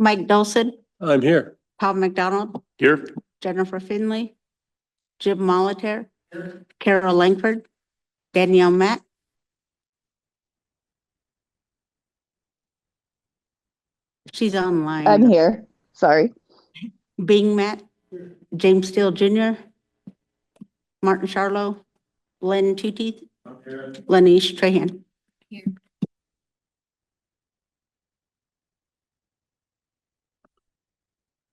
Mike Dawson, I'm here. Paul McDonald, Here. Jennifer Finley, Jim Molitor, Carol Langford, Danielle Matt. She's online. I'm here. Sorry. Bing Matt, James Steele Jr., Martin Charlo, Len Tootie, Lanish Trahan.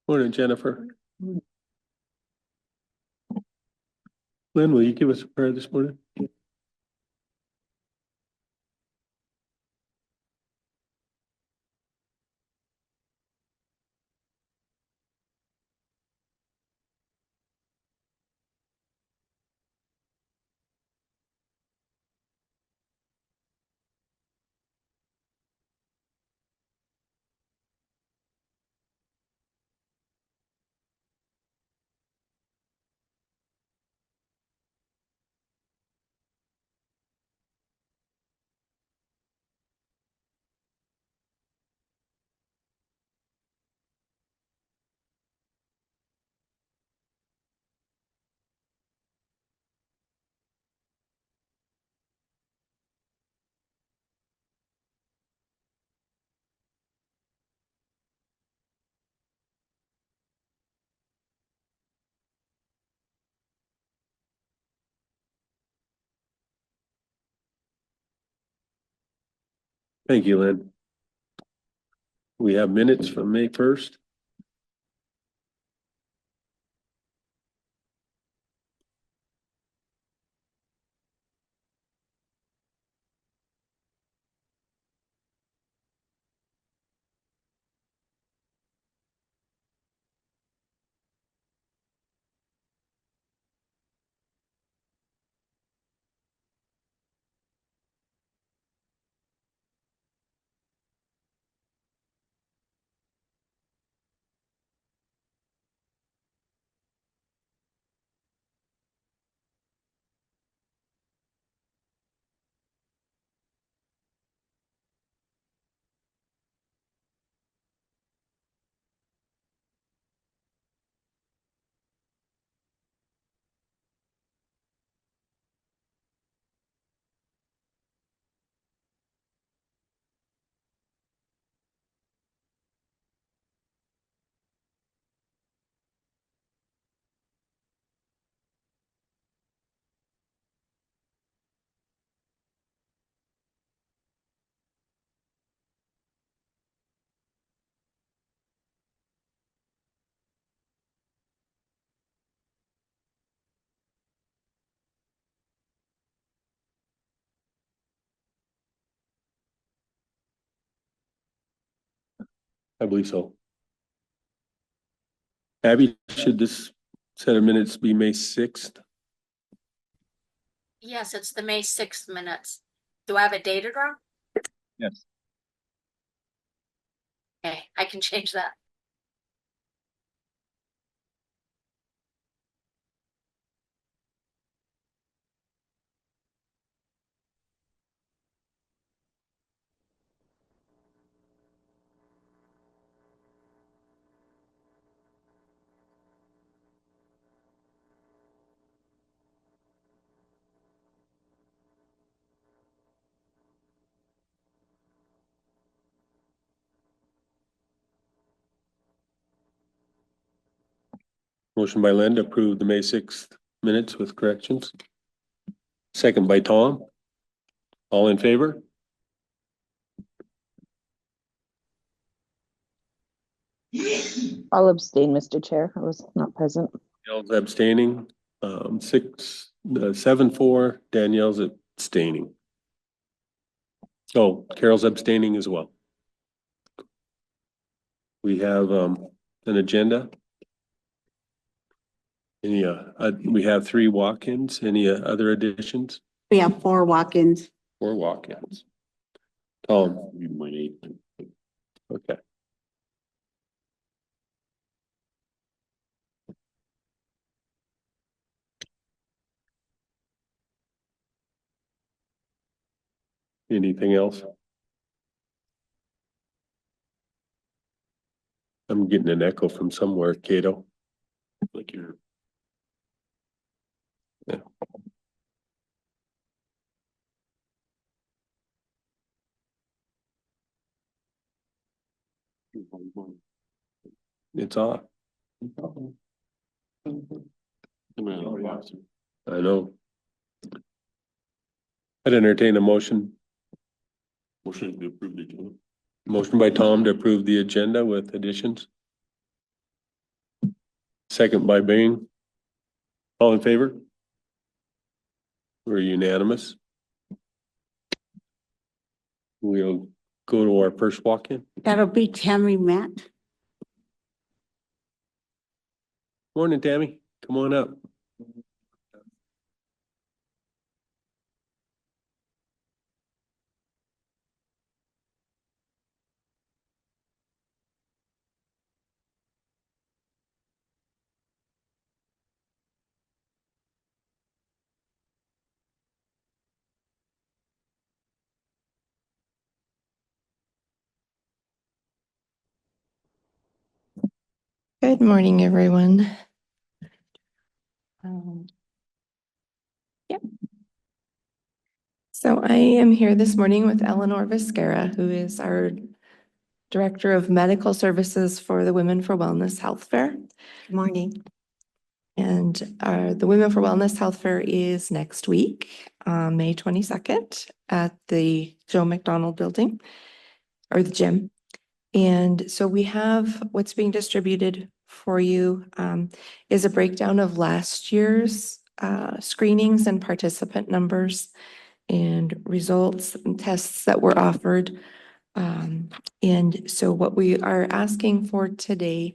Morning, Jennifer. Lynn, will you give us a prayer this morning? Thank you, Lynn. We have minutes from May 1st. I believe so. Abby, should this set of minutes be May 6th? Yes, it's the May 6th minutes. Do I have a date wrong? Yes. Okay, I can change that. Motion by Lynn to approve the May 6th minutes with corrections. Second by Tom. All in favor? I'll abstain, Mr. Chair. I was not present. Danielle's abstaining. 7-4. Danielle's abstaining. Oh, Carol's abstaining as well. We have an agenda. Any we have 3 walk-ins. Any other additions? We have 4 walk-ins. 4 walk-ins. Tom. Okay. Anything else? I'm getting an echo from somewhere, Cato. Like you're. Yeah. It's off. I know. I'd entertain a motion. Motion to approve the agenda. Motion by Tom to approve the agenda with additions. Second by Bing. All in favor? We're unanimous. We'll go to our first walk-in. That'll be Tammy Matt. Morning, Tammy. Come on up. Good morning, everyone. Yep. So I am here this morning with Eleanor Viscara, who is our Director of Medical Services for the Women for Wellness Health Fair. Good morning. And the Women for Wellness Health Fair is next week, May 22nd at the Joe McDonald Building or the gym. And so we have what's being distributed for you is a breakdown of last year's screenings and participant numbers and results and tests that were offered. And so what we are asking for today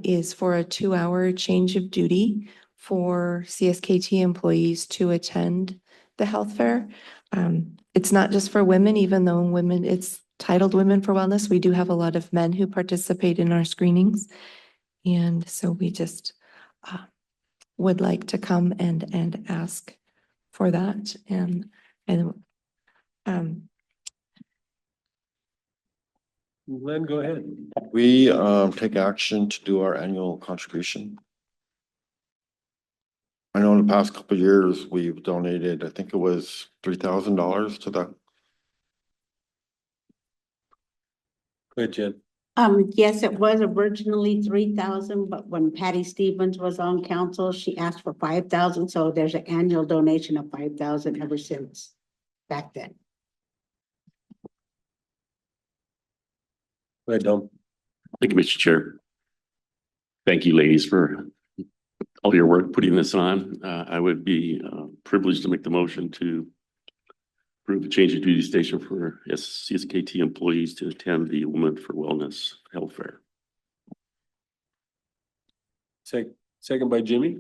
is for a 2-hour change of duty for CSKT employees to attend the health fair. It's not just for women, even though women, it's titled Women for Wellness. We do have a lot of men who participate in our screenings. And so we just would like to come and ask for that. And Len, go ahead. We take action to do our annual contribution. I know in the past couple of years, we've donated, I think it was $3,000 to the. Go ahead, Jen. Yes, it was originally 3,000, but when Patty Stevens was on council, she asked for 5,000. So there's an annual donation of 5,000 ever since back then. Go ahead, Dom. Thank you, Mr. Chair. Thank you, ladies, for all your work putting this on. I would be privileged to make the motion to approve the change of duty station for CSKT employees to attend the Women for Wellness Health Fair. Second by Jimmy.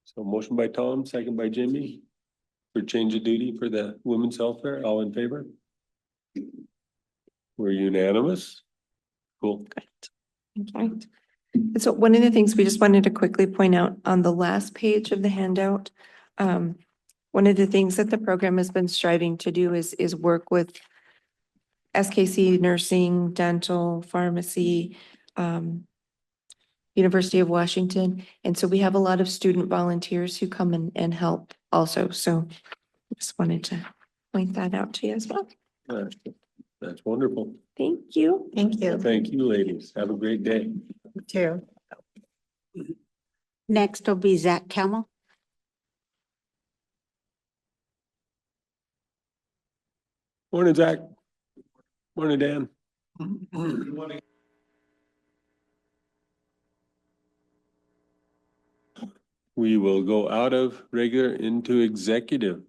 So motion by Tom, second by Jimmy for change of duty for the Women's Health Fair. All in favor? We're unanimous. Cool. okay. And so one of the things we just wanted to quickly point out on the last page of the handout, one of the things that the program has been striving to do is work with SKC, nursing, dental, pharmacy, University of Washington. And so we have a lot of student volunteers who come and help also. So just wanted to point that out to you as well. That's wonderful. Thank you. Thank you. Thank you, ladies. Have a great day. You too. Next will be Zach Camel. Morning, Zach. Morning, Dan. We will go out of regular into executive.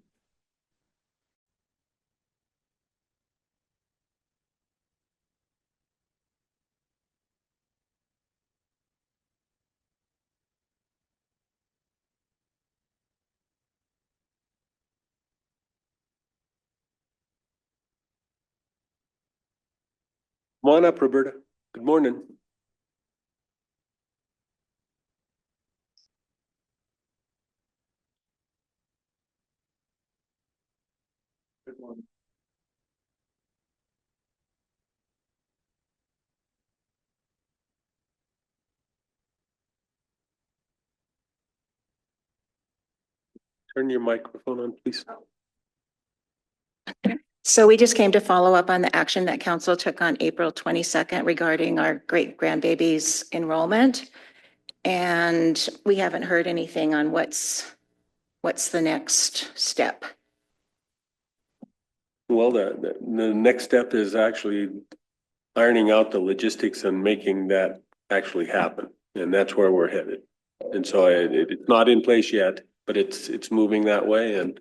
Come on up, Roberta. Good morning. Good morning. turn your microphone on, please. So we just came to follow up on the action that council took on April 22nd regarding our great grandbaby's enrollment. And we haven't heard anything on what's the next step. Well, the next step is actually ironing out the logistics and making that actually happen. And that's where we're headed. And so it's not in place yet, but it's moving that way. And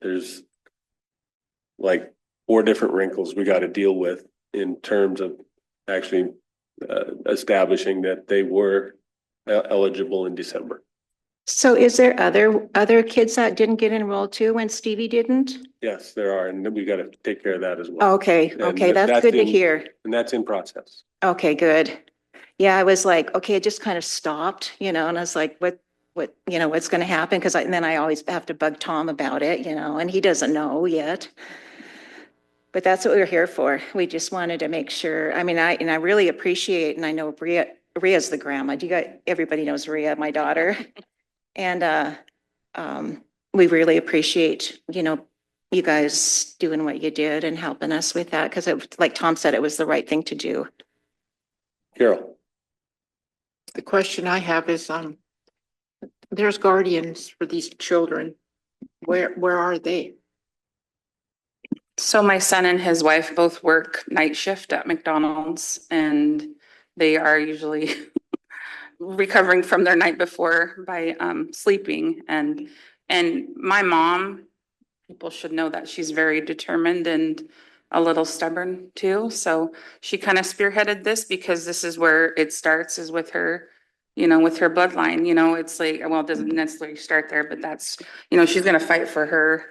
there's like 4 different wrinkles we got to deal with in terms of actually establishing that they were eligible in December. So is there other kids that didn't get enrolled too when Stevie didn't? Yes, there are, and we got to take care of that as well. Okay, And okay, that's good to hear. And that's in process. Okay, good. Yeah, I was like, okay, it just kind of stopped, and I was like, what, what's going to happen? Because then I always have to bug Tom about it, and he doesn't know yet. But that's what we're here for. We just wanted to make sure. I mean, I really appreciate, and I know Ria's the grandma. Everybody knows Ria, my daughter. And we really appreciate, you guys doing what you did and helping us with that, because like Tom said, it was the right thing to do. Carol. The question I have is, there's guardians for these children. Where are they? So my son and his wife both work night shift at McDonald's, and they are usually recovering from their night before by sleeping. And my mom, people should know that she's very determined and a little stubborn too. So she kind of spearheaded this because this is where it starts, is with her, with her bloodline. It's like, well, it doesn't necessarily start there, but that's, she's gonna fight for her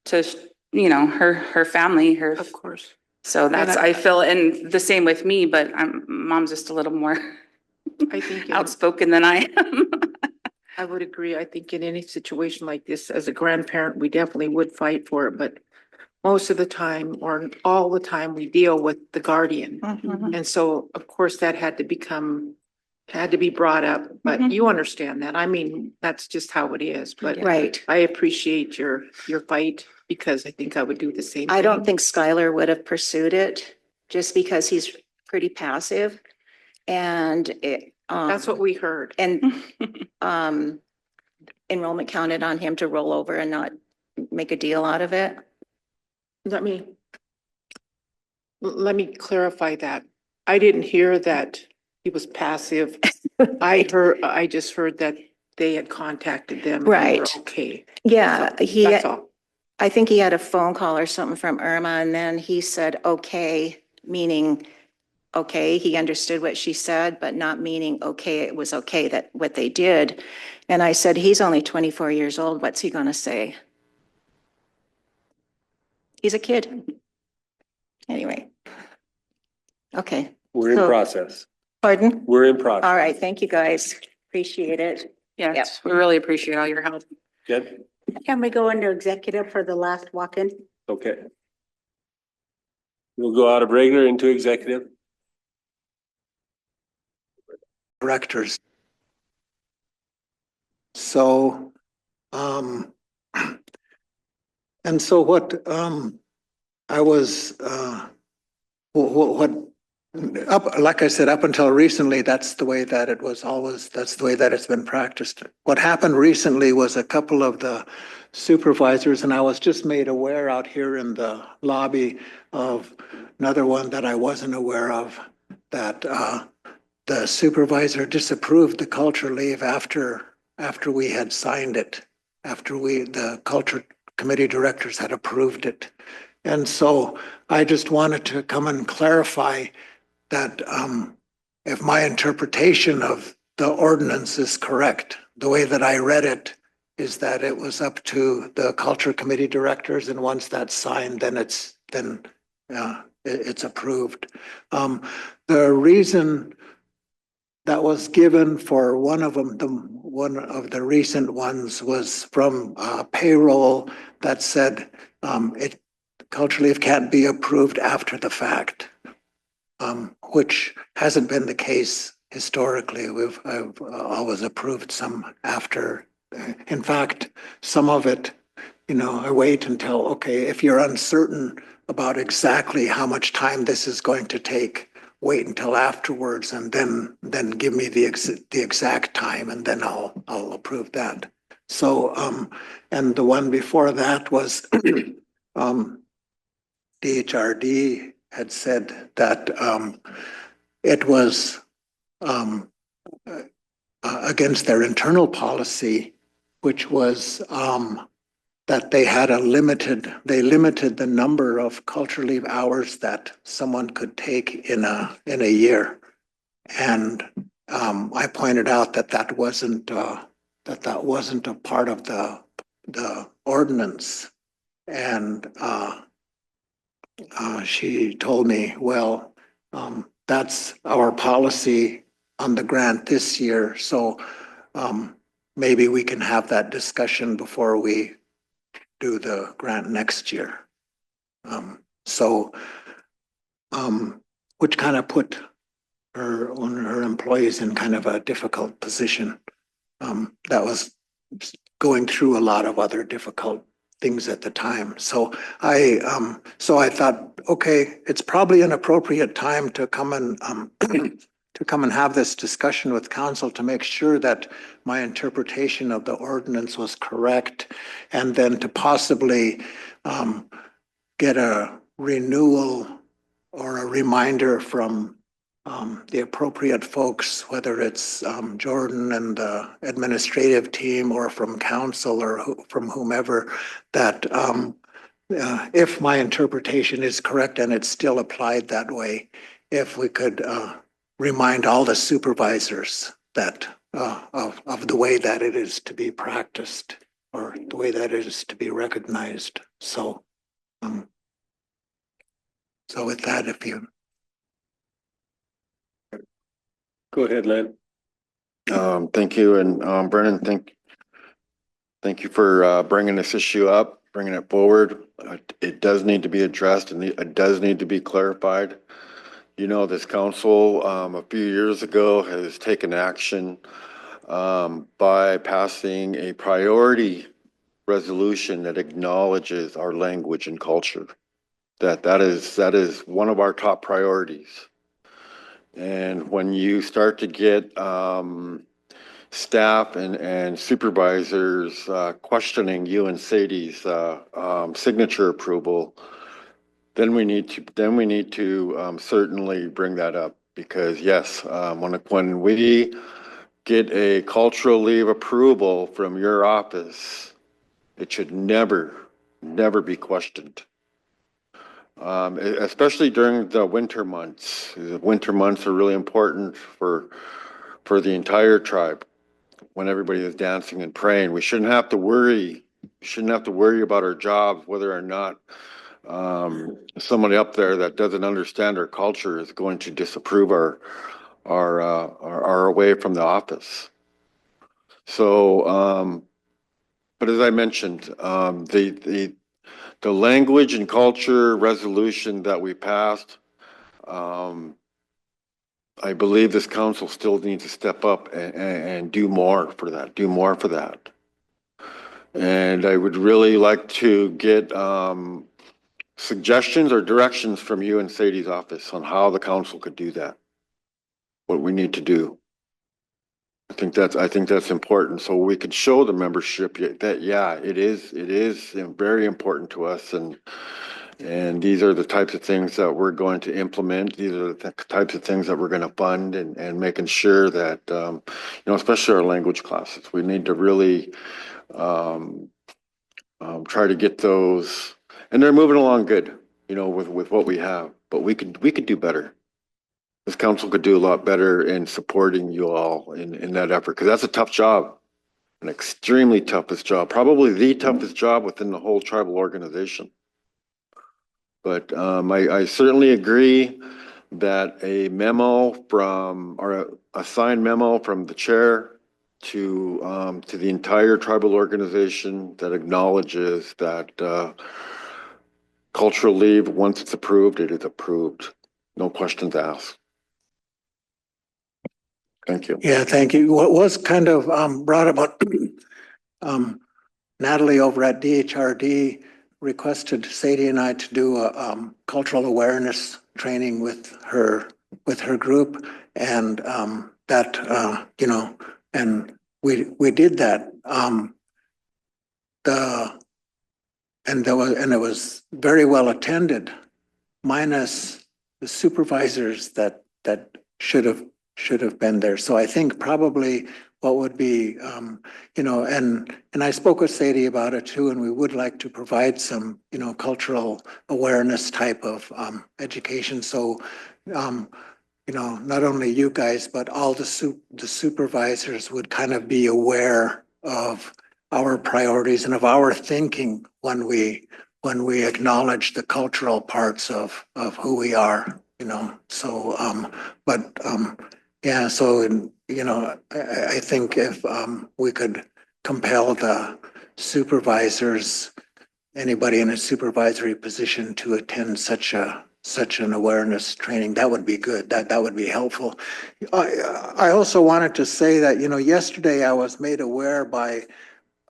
to, her family, her. Of course. So that's, I feel, and the same with me, but mom's just a little more I think outspoken than I am. I would agree. I think in any situation like this, as a grandparent, we definitely would fight for it, but most of the time, or all the time, we deal with the guardian. Mhm. And so, of course, that had to be brought up, but Mhm. you understand that. I mean, that's just how it is, but Right. I appreciate your fight, because I think I would do the same thing. I don't think Skylar would have pursued it just because he's pretty passive. And That's what we heard. And enrollment counted on him to roll over and not make a deal out of it. Let me clarify that. I didn't hear that he was passive. I just heard that they had contacted them. and they were Right. Okay. Yeah, So, that's all. I think he had a phone call or something from Irma, and then he said, okay, meaning, okay, he understood what she said, but not meaning, okay, it was okay that what they did. And I said, he's only 24 years old. What's he gonna say? He's a kid. Anyway. Okay. We're in So- process. Pardon? We're in process. All right, thank you, guys. Appreciate it. Yes, we really appreciate all your help. Good? Can we go into executive for the last walk-in? Okay. We'll go out of regular into executive. Directors. So, and so what, I was, like I said, up until recently, that's the way that it was always, that's the way that it's been practiced. What happened recently was a couple of the supervisors, and I was just made aware out here in the lobby of another one that I wasn't aware of, that, the supervisor disapproved the culture leave after we had signed it, after the culture committee directors had approved it. And so I just wanted to come and clarify that if my interpretation of the ordinance is correct, the way that I read it is that it was up to the culture committee directors, and once that's signed, then it's approved. The reason that was given for one of them, one of the recent ones, was from payroll that said it culture leave can't be approved after the fact, which hasn't been the case historically. I've always approved some after In fact, some of it, I wait until, okay, if you're uncertain about exactly how much time this is going to take, wait until afterwards and then give me the exact time and then I'll approve that. So, and the one before that was, DHRD had said that, it was, against their internal policy, which was, that they limited the number of cultural leave hours that someone could take in a year. And I pointed out that that wasn't a part of the ordinance. And she told me, well, that's our policy on the grant this year. So maybe we can have that discussion before we do the grant next year. So, which kind of put her employees in kind of a difficult position. That was going through a lot of other difficult things at the time. So I thought, okay, it's probably an appropriate time to come and to come and have this discussion with council to make sure that my interpretation of the ordinance was correct, and then to possibly get a renewal or a reminder from the appropriate folks, whether it's Jordan and the administrative team or from council or from whomever, that if my interpretation is correct and it's still applied that way, if we could remind all the supervisors that of the way that it is to be practiced or the way that it is to be recognized. So, so with that, if you Go ahead, Len. Thank you. And Brennan, thank you for bringing this issue up, bringing it forward. It does need to be addressed and it does need to be clarified. This council a few years ago has taken action by passing a priority resolution that acknowledges our language and culture. That is one of our top priorities. And when you start to get staff and supervisors questioning you and Sadie's signature approval, then we need to certainly bring that up, because yes, when we get a cultural leave approval from your office, it should never be questioned. Especially during the winter months. The winter months are really important for the entire tribe. When everybody is dancing and praying, we shouldn't have to worry. We shouldn't have to worry about our jobs, whether or not somebody up there that doesn't understand our culture is going to disapprove our away from the office. So, but as I mentioned, the language and culture resolution that we passed, I believe this council still needs to step up and do more for that. And I would really like to get suggestions or directions from you and Sadie's office on how the council could do that, what we need to do. I think that's important, so we could show the membership that, yeah, it is very important to us, and these are the types of things that we're going to implement. These are the types of things that we're going to fund, and making sure that, especially our language classes, we need to really try to get those, and they're moving along good, with what we have, but we could do better. This council could do a lot better in supporting you all in that effort, because that's a tough job, an extremely toughest job, probably the toughest job within the whole tribal organization. But I certainly agree that a memo or a signed memo from the chair to the entire tribal organization that acknowledges that cultural leave, once it's approved, it is approved. No questions asked. Thank you. Yeah, thank you. What was kind of brought about Natalie over at DHRD requested Sadie and I to do a cultural awareness training with her group, and and we did that. And it was very well attended, minus the supervisors that should have been there. So I think probably what would be, and I spoke with Sadie about it too, and we would like to provide some, cultural awareness type of education. So, not only you guys, but all the supervisors would kind of be aware of our priorities and of our thinking when we acknowledge the cultural parts of who we are, So, yeah, so, I think if we could compel the supervisors, anybody in a supervisory position to attend such an awareness training, that would be good. That would be helpful. I also wanted to say that, yesterday I was made aware by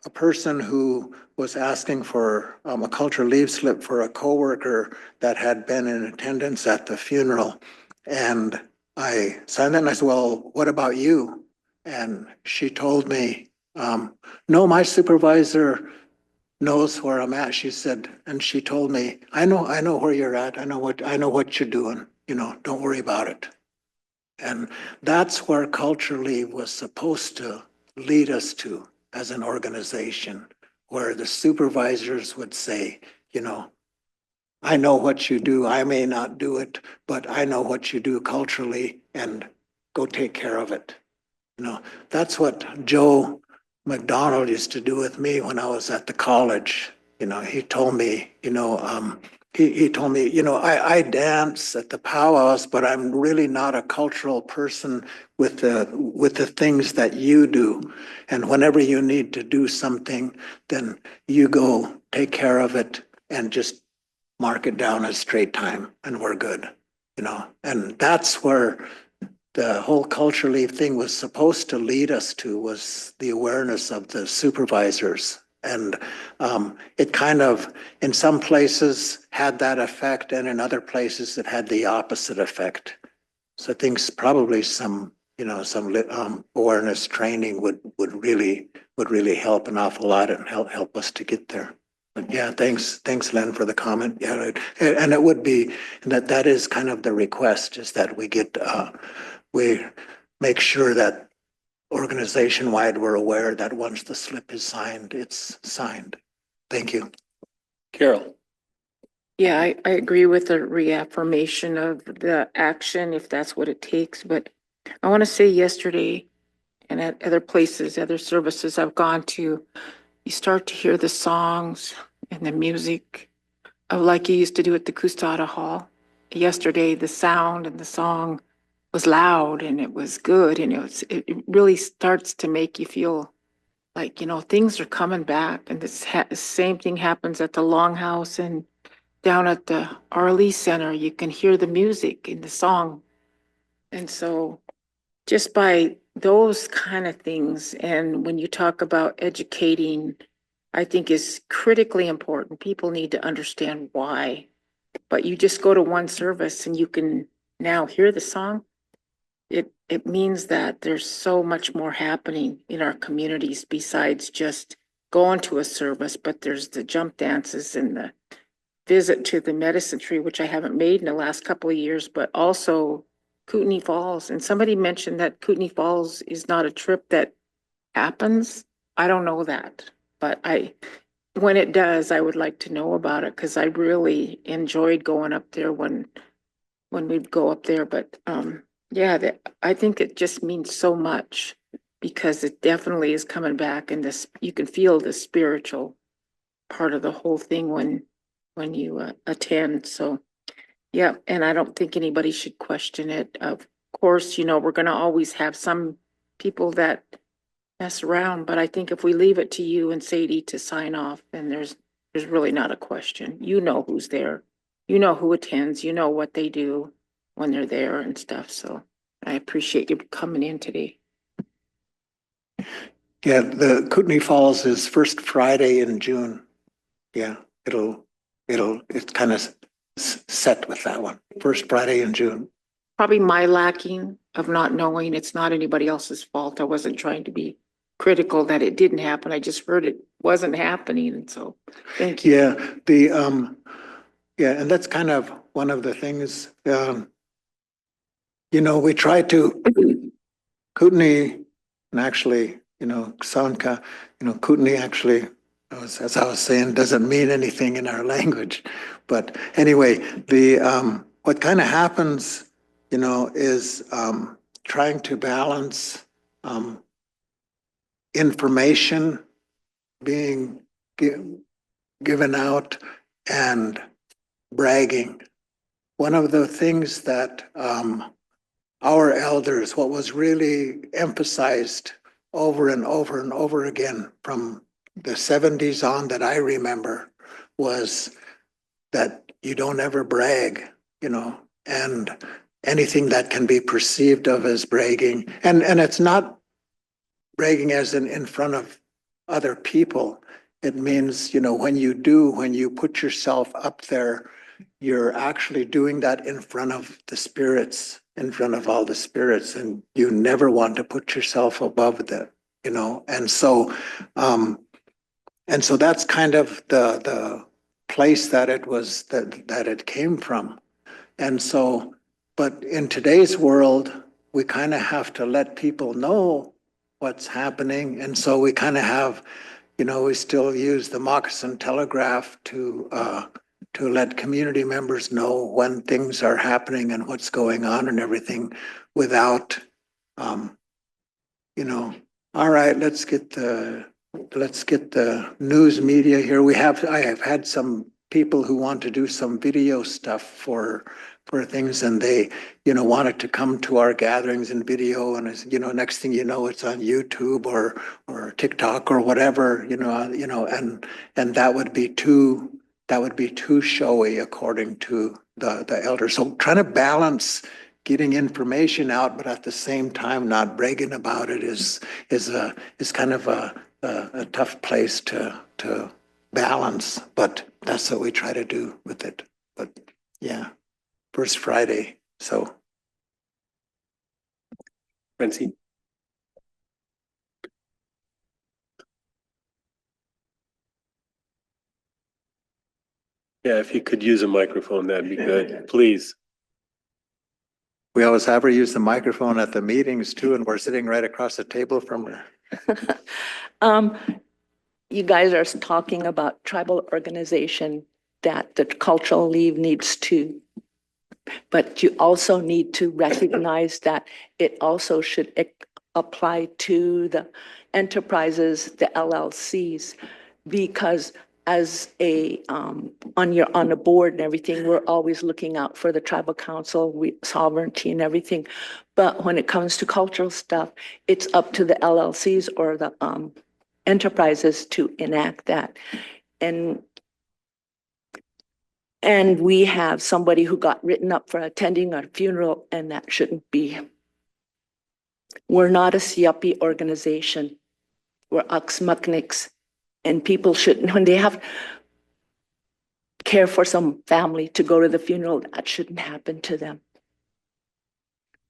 a person who was asking for a culture leave slip for a coworker that had been in attendance at the funeral. And I signed that and I said, well, what about you? And she told me, no, my supervisor knows where I'm at. She said, and she told me, I know where you're at. I know what you're doing. Don't worry about it. And that's where culture leave was supposed to lead us to as an organization, where the supervisors would say, I know what you do. I may not do it, but I know what you do culturally, and go take care of it. That's what Joe McDonald used to do with me when I was at the college. He told me, he told me, I dance at the powwows, but I'm really not a cultural person with the things that you do. And whenever you need to do something, then you go take care of it and just mark it down as straight time, and we're good. And that's where the whole culture leave thing was supposed to lead us to, was the awareness of the supervisors. And it kind of, in some places, had that effect, and in other places, it had the opposite effect. So I think probably some awareness training would really help an awful lot and help us to get there. But yeah, thanks, Len, for the comment. Yeah, and it would be that is kind of the request, is that we make sure that organization-wide we're aware that once the slip is signed, it's signed. Thank you. Carol. Yeah, I agree with the reaffirmation of the action, if that's what it takes. But I want to say yesterday and at other places, other services I've gone to, you start to hear the songs and the music of like you used to do at the Custata Hall. Yesterday, the sound and the song was loud and it was good. And it really starts to make you feel like, things are coming back. And the same thing happens at the Longhouse and down at the Arlie Center. You can hear the music in the song. And so just by those kind of things, and when you talk about educating, I think is critically important. People need to understand why. But you just go to one service and you can now hear the song. It means that there's so much more happening in our communities besides just going to a service, but there's the jump dances and the visit to the medicine tree, which I haven't made in the last couple of years, but also Kootenai Falls. And somebody mentioned that Kootenai Falls is not a trip that happens. I don't know that, but when it does, I would like to know about it, because I really enjoyed going up there when we'd go up there. But yeah, I think it just means so much, because it definitely is coming back, and you can feel the spiritual part of the whole thing when you attend. So yeah, and I don't think anybody should question it. Of course, we're going to always have some people that mess around, but I think if we leave it to you and Sadie to sign off, then there's really not a question. You know who's there, who attends, what they do when they're there and stuff. So I appreciate you coming in today. Yeah, the Kootenai Falls is first Friday in June. Yeah, it's kind of set with that one. First Friday in June. Probably my lacking of not knowing. It's not anybody else's fault. I wasn't trying to be critical that it didn't happen. I just heard it wasn't happening. And so, thank you. Yeah, yeah, and that's kind of one of the things, we try to, Kootenai, and actually, Sanka, Kootenai actually, as I was saying, doesn't mean anything in our language. But anyway, what kind of happens, is trying to balance information being given out and bragging. One of the things that our elders, what was really emphasized over and over and over again from the 70s on that I remember, was that you don't ever brag, and anything that can be perceived of as bragging. And it's not bragging as in front of other people. It means, when you put yourself up there, you're actually doing that in front of the spirits, in front of all the spirits, and you never want to put yourself above that, and so that's kind of the place that it was that it came from. And so, but in today's world, we kind of have to let people know what's happening. And so we kind of have, we still use the moccasin telegraph to let community members know when things are happening and what's going on and everything, without, all right, let's get the news media here. I have had some people who want to do some video stuff for things, and they, wanted to come to our gatherings in video, and next thing you know, it's on YouTube or TikTok or whatever, and that would be too showy according to the elders. So trying to balance getting information out, but at the same time not bragging about it is kind of a tough place to balance. But that's what we try to do with it. But yeah, first Friday. So Francine? Yeah, if you could use a microphone, that'd be good, please. we always have her use the microphone at the meetings too, and we're sitting right across the table from her. You guys are talking about tribal organization that the cultural leave needs to, but you also need to recognize that it also should apply to the enterprises, the LLCs, because as on a board and everything, we're always looking out for the tribal council, sovereignty and everything. But when it comes to cultural stuff, it's up to the LLCs or the enterprises to enact that. And we have somebody who got written up for attending a funeral, and that shouldn't be. We're not a CIAPI organization. We're Uxmucknicks, and people shouldn't, when they have care for some family to go to the funeral, that shouldn't happen to them.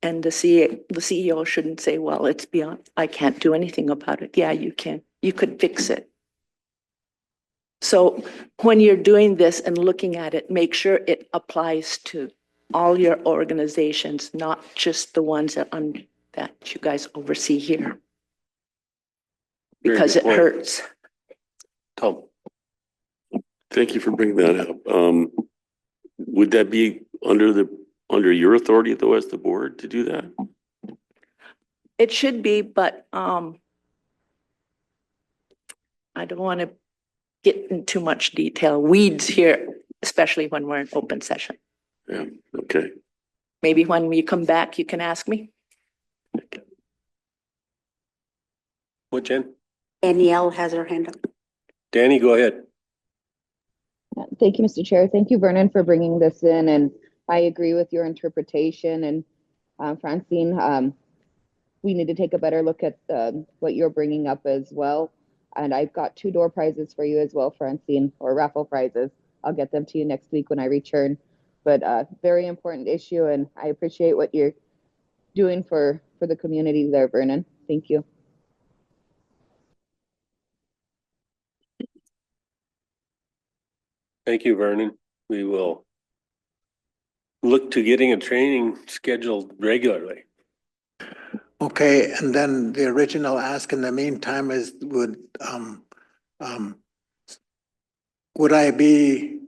And the CEO shouldn't say, well, it's beyond, I can't do anything about it. Yeah, you can. You could fix it. So when you're doing this and looking at it, make sure it applies to all your organizations, not just the ones that you guys oversee here. Because it hurts. Tom? Thank you for bringing that up. Would that be under your authority though as the board to do that? It should be, but I don't want to get in too much detail. Weeds here, especially when we're in open session. Yeah, okay. Maybe when you come back, you can ask me. What, Jen? Danielle has her hand up. Danny, go ahead. Thank you, Mr. Chair. Thank you, Vernon, for bringing this in. And I agree with your interpretation. And Francine, we need to take a better look at what you're bringing up as well. And I've got 2 door prizes for you as well, Francine, or raffle prizes. I'll get them to you next week when I return. But very important issue, and I appreciate what you're doing for the community there, Vernon. Thank you. Thank you, Vernon. We will look to getting a training scheduled regularly. Okay, and then the original ask in the meantime is, would I be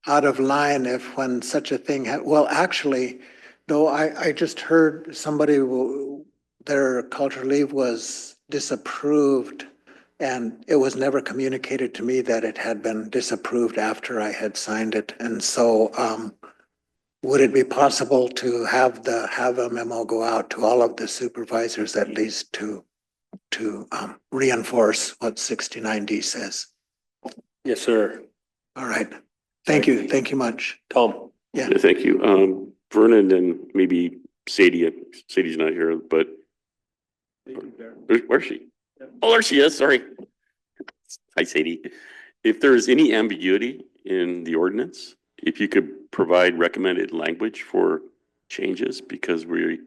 out of line if when such a thing well, actually, though I just heard somebody their cultural leave was disapproved, and it was never communicated to me that it had been disapproved after I had signed it. And so would it be possible to have a memo go out to all of the supervisors at least to reinforce what 69D says? Yes, sir. All right. Thank you. Thank you much. Tom. Yeah. Yeah, thank you. Vernon and maybe Sadie, Sadie's not here, but where's she? Oh, there she is, sorry. Hi, Sadie. If there's any ambiguity in the ordinance, if you could provide recommended language for changes, because we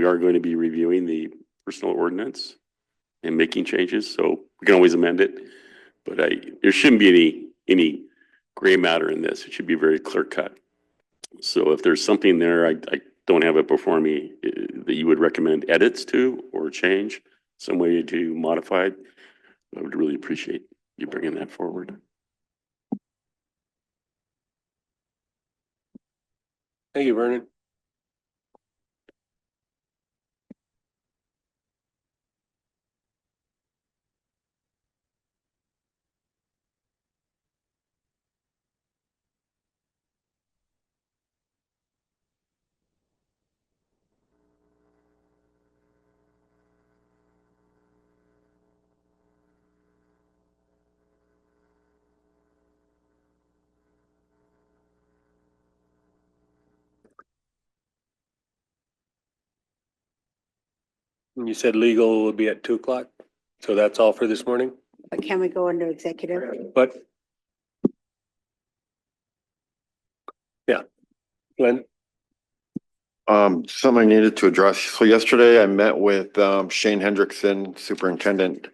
are going to be reviewing the personal ordinance and making changes, so we can always amend it. But there shouldn't be any gray matter in this. It should be very clear cut. So if there's something there, I don't have it before me, that you would recommend edits to or change, some way to modify it, I would really appreciate you bringing that forward. Thank you, Vernon. You said legal will be at 2:00, so that's all for this morning? But can we go into executive? But yeah, Glenn? Something I needed to address. So yesterday I met with Shane Hendrickson, superintendent.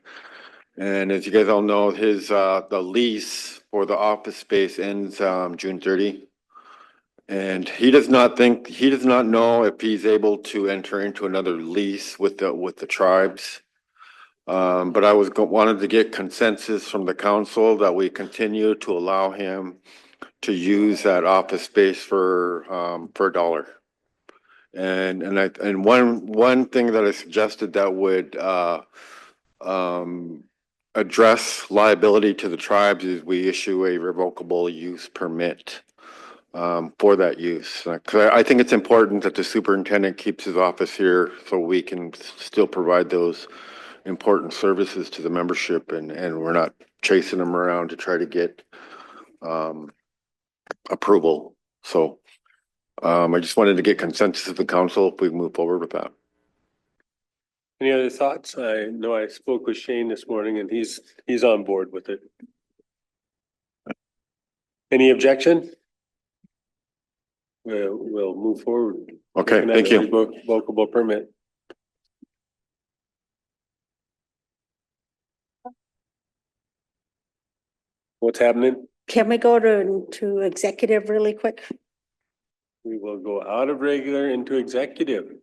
And as you guys all know, his the lease for the office space ends June 30. And he does not know if he's able to enter into another lease with the tribes. But I wanted to get consensus from the council that we continue to allow him to use that office space for $1. And one thing that I suggested that would address liability to the tribes is we issue a revocable use permit for that use. 'Cause I think it's important that the superintendent keeps his office here so we can still provide those important services to the membership, and we're not chasing them around to try to get approval. So I just wanted to get consensus of the council if we move forward with that. Any other thoughts? I know I spoke with Shane this morning and he's on board with it. Any objection? We'll move forward. Okay, thank you. Revocable permit. What's happening? Can we go to executive really quick? We will go out of regular into executive.